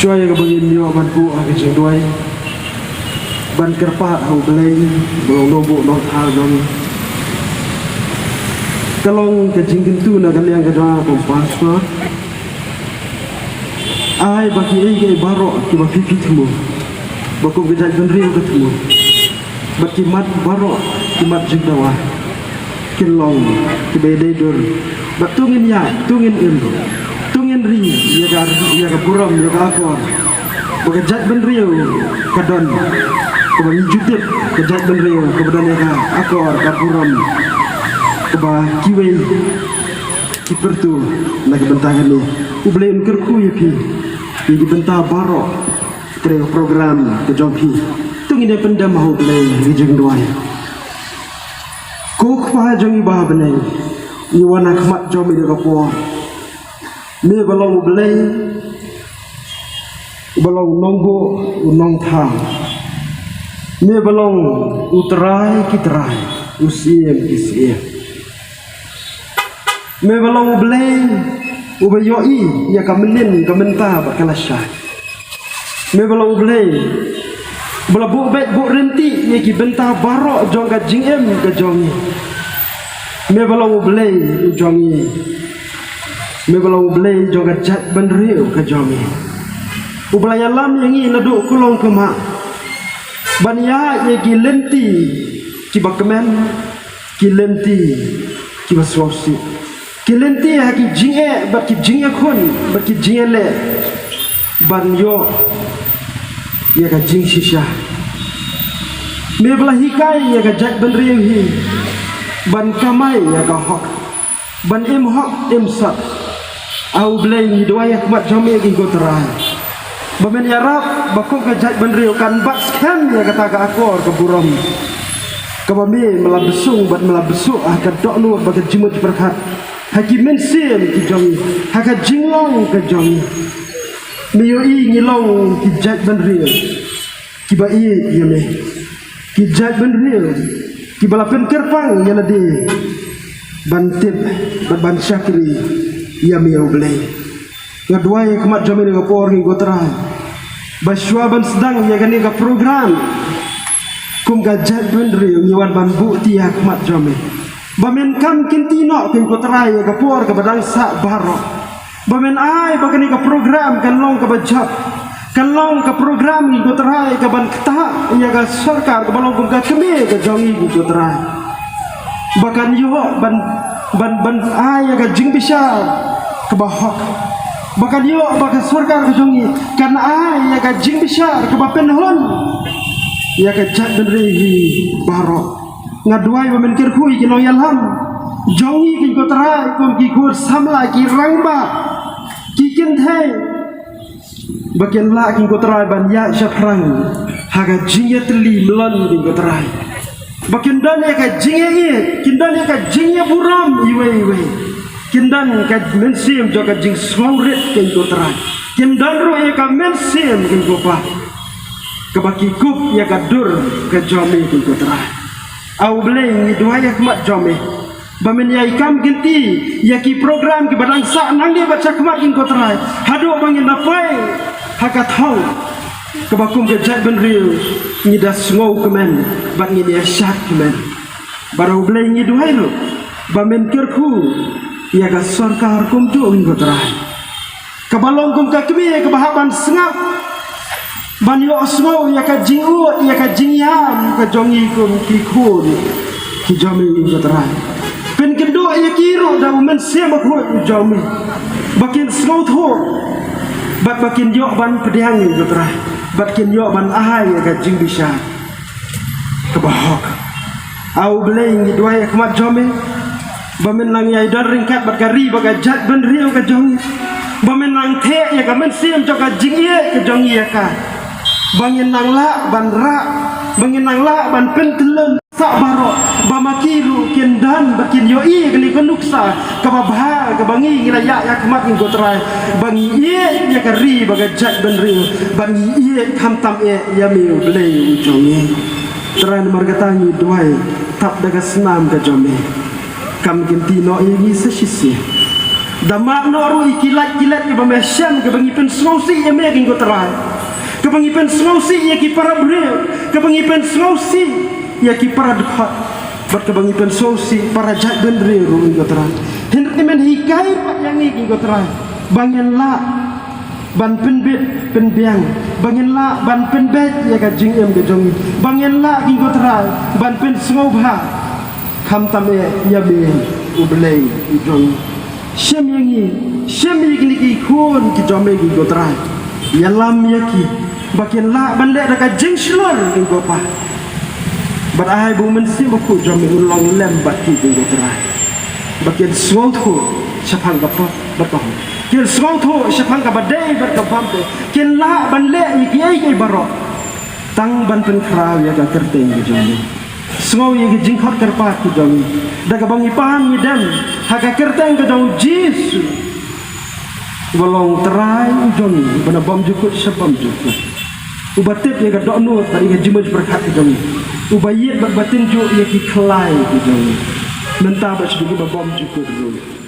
Syoi ka bangin yo ban pu a ke doi ban kerpa au belai belong lobo no thal dong kalong ke jingkin tu na kalian ke doa pompas ma ai baki ai ke baro ki ba fifi temu baku ke jaj benri ke temu baki mat baro ki mat jigdawa kilong ki bede dur batungin ya tungin ilmu tungin ri ya ga buram ya ga akor baki jaj benri ka don ko ba judit ke jaj benri ko badan ya ga akor ka buram ba kiwei kipertu nak bentangan ni ublei kerku ya pi di bentah baro tre program ke jompi tungi de pendam mau blei rijeng doai ko khwa jong ba benai ni wana khmat jomi de ko me balong blei balong nongbo nong tha me balong utrai kitrai usiem kisiem me balong blei ubayoi ya kamenin kamenta bakalasha me balong blei bala bu bet bu renti ya ki benta barok jong ka jingem ka jongi me balong blei jongi me balong blei jong ka jat benriu ka jongi ubelaya lam yang ini naduk kulong kema bania ya ki lenti ki bakmen ki lenti ki baswasi kilenti haki jinge baki jinge kun baki jinge le ban yo ya ka jing shisha me bla hikai ya ka jak ban riu hi ban kamai ya ka hok ban im hok im sat au blei ni doa ya kmat jome gi goterai bamen ya rap bakko ka jak ban riu kan bak scam ya kata ka akor ke buram ka bame melabesung bat melabesuk ah ka dok lu bagi jimut berkat haki mensim ki jong haka jinglong ke jong miyoi ngilong ki jat benril ki bai yeme ki jat benril ki balapen kerpang yalade bantib ban syakri yame oblei ngadua ya kemat jome ni por ni gotrai baswa ban sedang ya gani ka program kum ga jat benril nyiwan ban bu ti kemat jome bamen kam kintino kin kotrai ka por ka badang sa baro bamen ai bagani ka program kan long ka bajap kan long ka program ni kotrai ka ban kta ya ka sarkar ka balong ka keme ka jongi ku kotrai bakan yo ban ai ya ka jing bisa ka bahok bakan yo bakan sarkar ka jongi kan ai ya ka jing bisa ka bapen hon ya ka jat benri baro ngaduai bamen kirkui ki noyalham jongi ki kotrai kom ki kur samla ki rangba ki kinthe bagian la ki kotrai ban ya syakrang haga jingetli melon ki kotrai bagian dan ya ka jinge kindan ya ka jinge buram iwe kindan ka mensim joka jing swaurit ki kotrai kindan ro ya ka mensim ki kopa kabaki kup ya ka dur ka jomi ki kotrai au blei ni dua ya kemat jome bamen ya ikam ginti ya ki program ki badang sa nang dia baca kemat kin kotrai hado bangin napai hakat hau kebakum ke jat benril ni das ngau kemen bat ni dia syak kemen barau blei ni dua lo bamen kirku ya ka sarkar kum tu kin kotrai kabalong kum ka kemi ke bahaban sengap ban yo osmo ya ka jingu ya ka jingyam ka jongi kum ki khun ki jomi ni kotrai pen kendo ya kiro da men sema ko jomi bakin snow tho bakin yo ban pediang ni kotrai bakin yo ban ahai ya ka jing bisa ke bahok au blei ni dua ya kemat jomi bamen lang ya dar ringkat bat kari baga jat ben riu ka jongi bamen lang the ya ka men sem ka jing ye ka jongi ya ka bangin nang la ban ra bangin nang la ban pentelen sa baro bamakiru kendan bakin yoi geli konuksa ka babha ka bangi ngilaya ya kemat nggo trai bangi ye ya kari baga jat benri bangi ye khamtam e ya meu blei ujongi tran margatangi duai tap daga senam ka jome kam kinti no ini sesisi Damak noru ikilat-kilat ke bamasyam ke bangipen snausi ya mekin ko terai. Ke bangipen snausi ya ki para beliau, ke bangipen snausi ya ki para dekat. Bat ke bangipen snausi para jat bendre ru ko terai. Hendak men hikai pak yang iki ko terai. Bangen la ban penbet penbiang, bangen la ban penbet ya ka jing em ke jong. Bangen la ki ko terai, ban pen snau bha. Kam tame ya be ublei jong. Syam yang ni ki khun ki jome ki gotrai ya lam ya ki bakin la ban le da ka jing shlor ki go pa bat ai bu men si ba ku jome ulong lem bat ki gotrai bakin swong thu chapang ka pa bat ka kin swong thu chapang ka badai bat ka pam te kin la ban le ki ai ki baro tang ban pen kraw ya ka kerteng ki jome Semua yang jingkot kerpat ke jong, daga bangi paham nyedam, haka kerteng ke jong Yesus. Walong terai jong, bana bom jukut sebom jukut. Ubatip yang kedok nut, tadi yang jimaj berkat ke jong. Ubayit berbatin juk yang ki kelai ke jong. Mentah bersedugi bom jukut jong.